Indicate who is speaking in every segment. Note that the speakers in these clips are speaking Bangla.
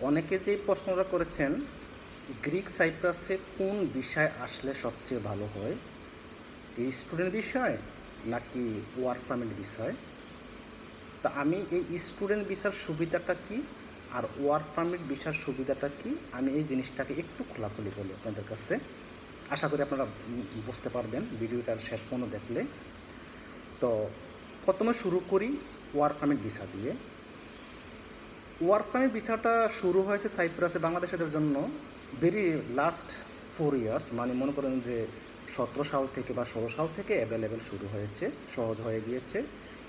Speaker 1: অনেকে যেই প্রশ্নটা করেছেন, গ্রিক সাইপ্রাসে কোন বিষয় আসলে সবচেয়ে ভালো হয়, এই স্টুডেন্ট বিষয় নাকি ওয়ার্ক পারমিট বিষয়? তা আমি এই স্টুডেন্ট ভিসার সুবিধাটা কি আর ওয়ার্ক পারমিট ভিসার সুবিধাটা কি, আমি এই জিনিসটাকে একটু খোলাখুলি বলি আপনাদের কাছে। আশা করি আপনারা বুঝতে পারবেন ভিডিওটার শেষ পর্যন্ত দেখলে। তো প্রথমে শুরু করি ওয়ার্ক পারমিট ভিসা দিয়ে। ওয়ার্ক পারমিট ভিসাটা শুরু হয়েছে সাইপ্রাসে বাংলাদেশিদের জন্য ভেরি লাস্ট 4 ইয়ার্স, মানে মনে করেন যে 17 সাল থেকে বা 16 সাল থেকে অ্যাভেলেবেল শুরু হয়েছে, সহজ হয়ে গিয়েছে।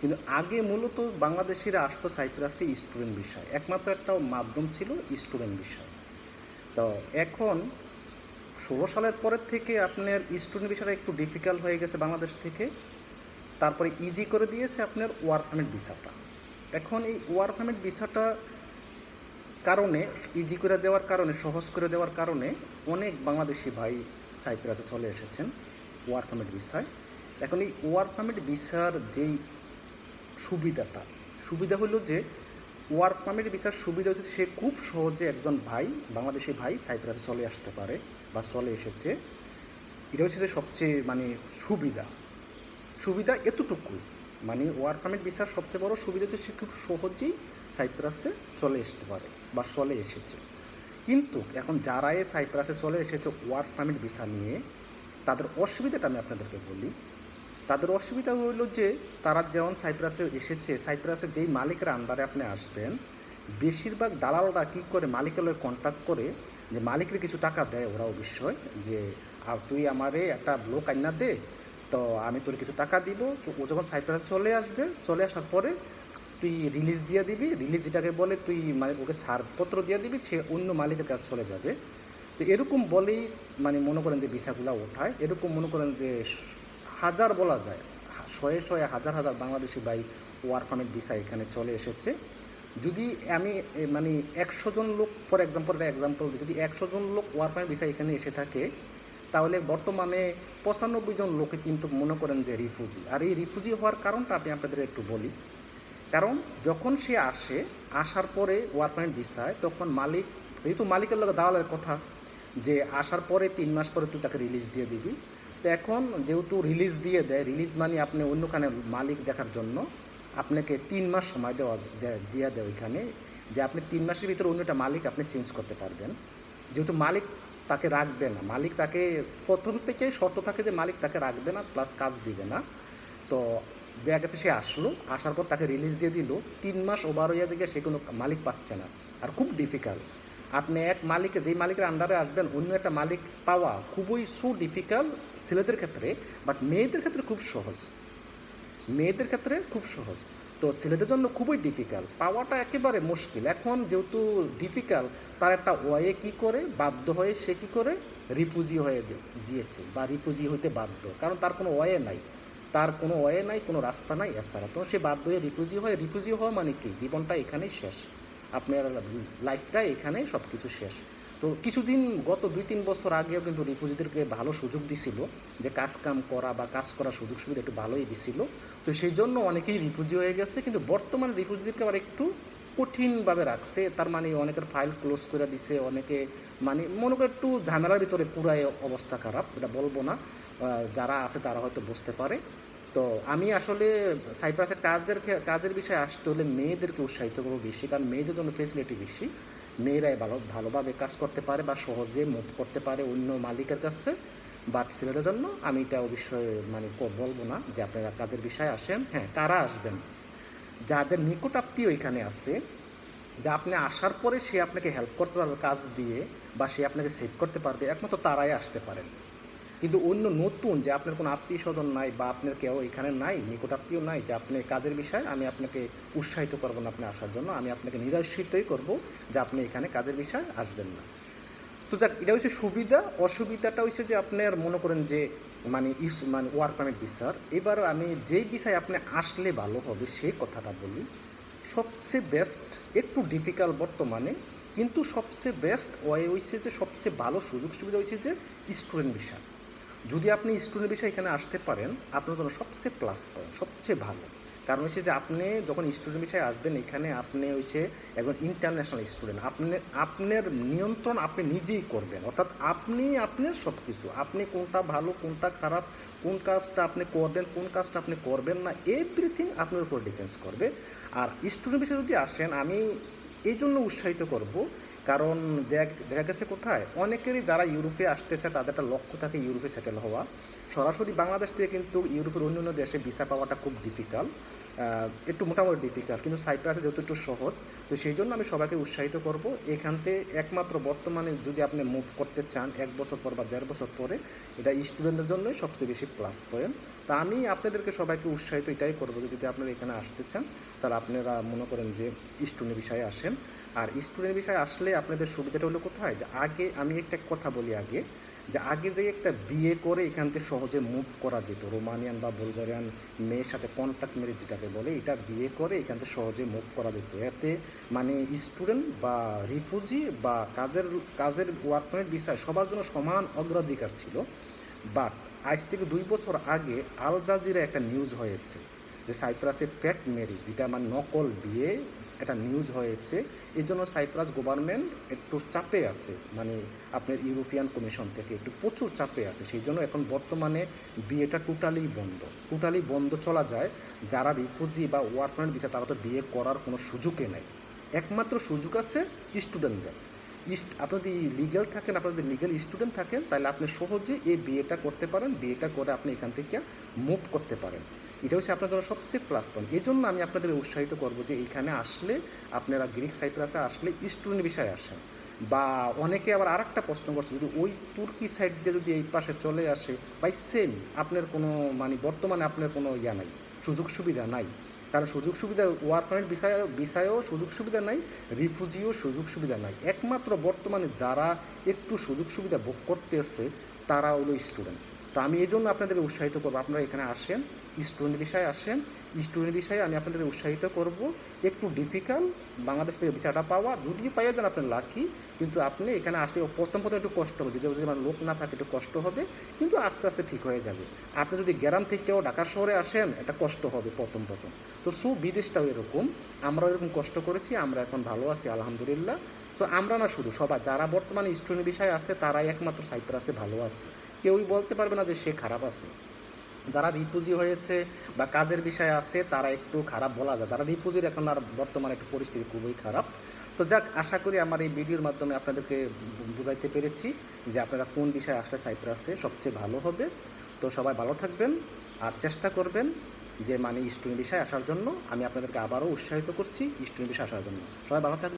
Speaker 1: কিন্তু আগে মূলত বাংলাদেশিরা আসতো সাইপ্রাসে স্টুডেন্ট বিষয়, একমাত্র একটা মাধ্যম ছিল স্টুডেন্ট বিষয়। তো এখন 16 সালের পরের থেকে আপনার স্টুডেন্ট ভিসাটা একটু ডিফিকাল্ট হয়ে গেছে বাংলাদেশ থেকে, তারপরে ইজি করে দিয়েছে আপনার ওয়ার্ক পারমিট ভিসাটা। এখন এই ওয়ার্ক পারমিট ভিসাটা কারণে, ইজি করে দেওয়ার কারণে, সহজ করে দেওয়ার কারণে অনেক বাংলাদেশি ভাই সাইপ্রাসে চলে এসেছেন ওয়ার্ক পারমিট ভিসায়। এখন এই ওয়ার্ক পারমিট ভিসার যেই সুবিধা হলো যে ওয়ার্ক পারমিট ভিসার সুবিধা হচ্ছে সে খুব সহজে একজন ভাই, বাংলাদেশি ভাই সাইপ্রাসে চলে আসতে পারে বা চলে এসেছে। এটা হচ্ছে যে সবচেয়ে সুবিধা এতটুকুই। মানে ওয়ার্ক পারমিট ভিসার সবচেয়ে বড় সুবিধা হচ্ছে সে খুব সহজেই সাইপ্রাসে চলে আসতে পারে বা চলে এসেছে। কিন্তু এখন যারা এই সাইপ্রাসে চলে এসেছে ওয়ার্ক পারমিট ভিসা নিয়ে, তাদের অসুবিধাটা আমি আপনাদেরকে বলি। তাদের অসুবিধা হলো যে তারা যেমন সাইপ্রাসে এসেছে, সাইপ্রাসে যেই মালিকের আন্ডারে আপনি আসবেন, বেশিরভাগ দালালরা কী করে মালিকের লগে কন্ট্যাক্ট করে, যে মালিকের কিছু টাকা দেয় ওরা অবশ্যই, যে তুই আমারে একটা লোক আইনা দে, তো আমি তোর কিছু টাকা দিব, ও যখন সাইপ্রাসে চলে আসবে, চলে আসার পরে তুই রিলিজ দিয়ে দিবি, রিলিজ যেটাকে বলে তুই মানে ওকে ছাড়পত্র দিয়ে দিবি, সে অন্য মালিকের কাছে চলে যাবে। তো এরকম বলেই মানে মনে করেন যে ভিসাগুলো ওঠায়। এরকম মনে করেন যে হাজার বলা যায়, শয়ে হাজার হাজার বাংলাদেশি ভাই ওয়ার্ক পারমিট ভিসা এখানে চলে এসেছে। যদি আমি মানে 100 জন লোক, ফর এক্সাম্পল যদি 100 জন লোক ওয়ার্ক পারমিট ভিসা এখানে এসে থাকে, তাহলে বর্তমানে 95 জন লোকে কিন্তু মনে করেন যে রিফিউজি। আর এই রিফিউজি হওয়ার কারণটা আমি আপনাদের একটু বলি। কারণ যখন সে আসার পরে ওয়ার্ক পারমিট ভিসায়, তখন মালিক, যেহেতু মালিকের লগে দালালের কথা যে আসার পরে 3 মাস পরে তুই তাকে রিলিজ দিয়ে দিবি। তো এখন যেহেতু রিলিজ দিয়ে দেয়, রিলিজ মানে আপনি অন্যখানে মালিক দেখার জন্য আপনাকে 3 মাস সময় দিয়ে দেয় ওইখানে, যে আপনি 3 মাসের ভিতরে অন্যটা মালিক আপনি চেঞ্জ করতে পারবেন। যেহেতু মালিক তাকে রাখবে না, মালিক তাকে প্রথম থেকেই শর্ত থাকে যে মালিক তাকে রাখবে না, প্লাস কাজ দিবে না। তো দেখা গেছে সে আসার পর তাকে রিলিজ দিয়ে দিল, 3 মাস ওভার হইয়া দিকে সে কোনো মালিক পাচ্ছে না। আর খুব ডিফিকাল্ট, আপনি যেই মালিকের আন্ডারে আসবেন অন্য একটা মালিক পাওয়া খুবই ডিফিকাল্ট ছেলেদের ক্ষেত্রে, বাট মেয়েদের ক্ষেত্রে খুব সহজ। তো ছেলেদের জন্য খুবই ডিফিকাল্ট, পাওয়াটা একেবারে মুশকিল। এখন যেহেতু ডিফিকাল্ট, তার একটা ওয়ে কী করে বাধ্য হয়ে সে কী করে রিফিউজি হয়ে দিয়েছে বা রিফিউজি হইতে বাধ্য, কারণ তার কোনো ওয়ে নাই, কোনো রাস্তা নাই এছাড়া। তো সে বাধ্য হয়ে রিফিউজি হওয়া মানে কি, জীবনটা এখানেই শেষ, আপনার লাইফটা এখানে সব কিছু শেষ। তো গত 2-3 বছর আগেও কিন্তু রিফিউজিদেরকে ভালো সুযোগ দিছিল, যে কাজ করার সুযোগ সুবিধা একটু ভালোই দিছিল। তো সেই জন্য অনেকেই রিফিউজি হয়ে গেছে। কিন্তু বর্তমানে রিফিউজিদেরকে আবার একটু কঠিনভাবে রাখছে, তার মানে অনেকের ফাইল ক্লোজ করে দিছে, অনেকে মানে মনে করে একটু ঝামেলার ভিতরে পুরাই অবস্থা খারাপ, এটা বলবো না, যারা আছে তারা হয়তো বুঝতে পারে। তো আমি আসলে সাইপ্রাসের কাজের বিষয়ে আসতে হলে মেয়েদেরকে উৎসাহিত করবো বেশি, কারণ মেয়েদের জন্য ফেসিলিটি বেশি, মেয়েরাই ভালোভাবে কাজ করতে পারে বা সহজে মুভ করতে পারে অন্য মালিকের কাছে। বাট ছেলেদের জন্য আমি এটা অবশ্যই মানে বলবো না যে আপনারা কাজের বিষয়ে আসেন। হ্যাঁ, কারা আসবেন, যাদের নিকট আত্মীয় এখানে আছে, যে আপনি আসার পরে সে আপনাকে হেল্প করতে পারবে কাজ দিয়ে, বা সে আপনাকে সেভ করতে পারবে, একমাত্র তারাই আসতে পারেন। কিন্তু অন্য নতুন, যে আপনার কোনো আত্মীয় স্বজন নাই বা আপনার কেউ এখানে নাই, নিকট আত্মীয় নাই, যে আপনি কাজের বিষয়ে আমি আপনাকে উৎসাহিত করবো না আপনি আসার জন্য, আমি আপনাকে নিরাশ্রিতই করব যে আপনি এখানে কাজের বিষয়ে আসবেন না। তো যাক, এটা হচ্ছে সুবিধা। অসুবিধাটা হচ্ছে যে আপনার মনে করেন যে মানে ওয়ার্ক পারমিট ভিসার। এবার আমি যেই বিষয়ে আপনি আসলে ভালো হবে সেই কথাটা বলি। সবচেয়ে বেস্ট, একটু ডিফিকাল্ট বর্তমানে, কিন্তু সবচেয়ে বেস্ট ওয়ে হয়েছে যে সবচেয়ে ভালো সুযোগ সুবিধা হয়েছে যে স্টুডেন্ট ভিসা। যদি আপনি স্টুডেন্ট ভিসা এখানে আসতে পারেন, আপনার জন্য সবচেয়ে প্লাস পয়েন্ট, সবচেয়ে ভালো। কারণ হচ্ছে যে আপনি যখন স্টুডেন্ট বিষয়ে আসবেন এখানে আপনি হচ্ছে একজন ইন্টারন্যাশনাল স্টুডেন্ট, আপনার নিয়ন্ত্রণ আপনি নিজেই করবেন, অর্থাৎ আপনি আপনার সব কিছু, আপনি কোনটা ভালো কোনটা খারাপ, কোন কাজটা আপনি করবেন কোন কাজটা আপনি করবেন না, এভরিথিং আপনার উপর ডিফেন্স করবে। আর স্টুডেন্ট বিষয়ে যদি আসেন আমি এই জন্য উৎসাহিত করব, কারণ দেখা গেছে কোথায় অনেকেরই যারা ইউরোপে আসতে চায় তাদের একটা লক্ষ্য থাকে ইউরোপে সেটেল হওয়া। সরাসরি বাংলাদেশ থেকে কিন্তু ইউরোপের অন্য অন্য দেশে ভিসা পাওয়াটা খুব ডিফিকাল্ট, একটু মোটামুটি ডিফিকাল্ট, কিন্তু সাইপ্রাসে যেহেতু একটু সহজ, তো সেই জন্য আমি সবাইকে উৎসাহিত করব এখান থেকে একমাত্র বর্তমানে যদি আপনি মুভ করতে চান 1 বছর পর বা 1.5 বছর পরে, এটা স্টুডেন্টদের জন্যই সবচেয়ে বেশি প্লাস পয়েন্ট। তা আমি আপনাদেরকে সবাইকে উৎসাহিত এটাই করবো যে যদি আপনারা এখানে আসতে চান তাহলে আপনারা মনে করেন যে স্টুডেন্ট বিষয়ে আসেন। আর স্টুডেন্ট বিষয়ে আসলে আপনাদের সুবিধাটা হলো কোথায়, যে আগে আমি একটা কথা বলি আগে, যে আগে যে একটা বিয়ে করে এখান থেকে সহজে মুভ করা যেত, রোমানিয়ান বা বুলগারিয়ান মেয়ের সাথে কন্ট্যাক্ট ম্যারেজ যেটাকে বলে, এটা বিয়ে করে এখান থেকে সহজে মুভ করা যেত। এতে মানে স্টুডেন্ট বা রিফিউজি বা কাজের ওয়ার্ক পারমিট বিষয় সবার জন্য সমান অগ্রাধিকার ছিল। বাট আজ থেকে 2 বছর আগে আল জাজিরা একটা নিউজ হয়েছে যে সাইপ্রাসে ফেক ম্যারেজ, যেটা মানে নকল বিয়ে, এটা নিউজ হয়েছে। এই জন্য সাইপ্রাস গভর্নমেন্ট একটু চাপে আছে, মানে আপনার ইউরোপিয়ান কমিশন থেকে একটু প্রচুর চাপে আছে। সেই জন্য এখন বর্তমানে বিয়েটা টোটালি বন্ধ চলা যায়। যারা রিফিউজি বা ওয়ার্ক পারমিট বিষয় তারা তো বিয়ে করার কোনো সুযোগই নেই, একমাত্র সুযোগ আছে স্টুডেন্টদের। আপনি যদি লিগ্যাল থাকেন, আপনি যদি লিগ্যাল স্টুডেন্ট থাকেন, তাহলে আপনি সহজে এই বিয়েটা করতে পারেন, বিয়েটা করে আপনি এখান থেকে মুভ করতে পারেন। এটা হচ্ছে আপনার জন্য সবচেয়ে প্লাস পয়েন্ট। এই জন্য আমি আপনাদের উৎসাহিত করবো যে এইখানে আসলে আপনারা গ্রিক সাইপ্রাসে আসলে স্টুডেন্ট বিষয়ে আসেন। বা অনেকে আবার আর একটা প্রশ্ন করছে, যদি ওই তুর্কি সাইড দিয়ে যদি এই পাশে চলে আসে, বাই সেম আপনার কোনো মানে বর্তমানে আপনার কোনো ইয়া নাই, সুযোগ সুবিধা নাই। কারণ সুযোগ সুবিধা ওয়ার্ক পারমিট বিষয়েও সুযোগ সুবিধা নাই, রিফিউজিও সুযোগ সুবিধা নাই। একমাত্র বর্তমানে যারা একটু সুযোগ সুবিধা ভোগ করতেছে তারা হলো স্টুডেন্ট। তো আমি এই জন্য আপনাদেরকে উৎসাহিত করবো আপনারা এখানে আসেন, স্টুডেন্ট বিষয়ে আসেন। স্টুডেন্ট বিষয়ে আমি আপনাদের উৎসাহিত করব। একটু ডিফিকাল্ট বাংলাদেশ থেকে ভিসাটা পাওয়া, যদি পাইয়া যান আপনার লাকি, কিন্তু আপনি এখানে আসলে প্রথম একটু কষ্ট হবে, যদি আমার লোক না থাকে একটু কষ্ট হবে, কিন্তু আস্তে আস্তে ঠিক হয়ে যাবে। আপনি যদি গ্রাম থেকেও ঢাকা শহরে আসেন এটা কষ্ট হবে প্রথম। তো বিদেশটাও এরকম, আমরাও এরকম কষ্ট করেছি, আমরা এখন ভালো আছি আলহামদুলিল্লাহ। তো আমরা না শুধু, সবাই যারা বর্তমানে স্টুডেন্ট বিষয়ে আছে তারাই একমাত্র সাইপ্রাসে ভালো আছে, কেউই বলতে পারবে না যে সে খারাপ আছে। যারা রিফিউজি হয়েছে বা কাজের বিষয়ে আছে তারা একটু খারাপ বলা যায়, যারা রিফিউজির এখন আর বর্তমানে একটু পরিস্থিতি খুবই খারাপ। তো যাক, আশা করি আমার এই ভিডিওর মাধ্যমে আপনাদেরকে বুঝাইতে পেরেছি যে আপনারা কোন বিষয়ে আসলে সাইপ্রাসে সবচেয়ে ভালো হবে। তো সবাই ভালো থাকবেন আর চেষ্টা করবেন যে মানে স্টুডেন্ট বিষয়ে আসার জন্য। আমি আপনাদেরকে আবারও উৎসাহিত করছি স্টুডেন্ট বিষয়ে আসার জন্য। সবাই ভালো থাকবেন।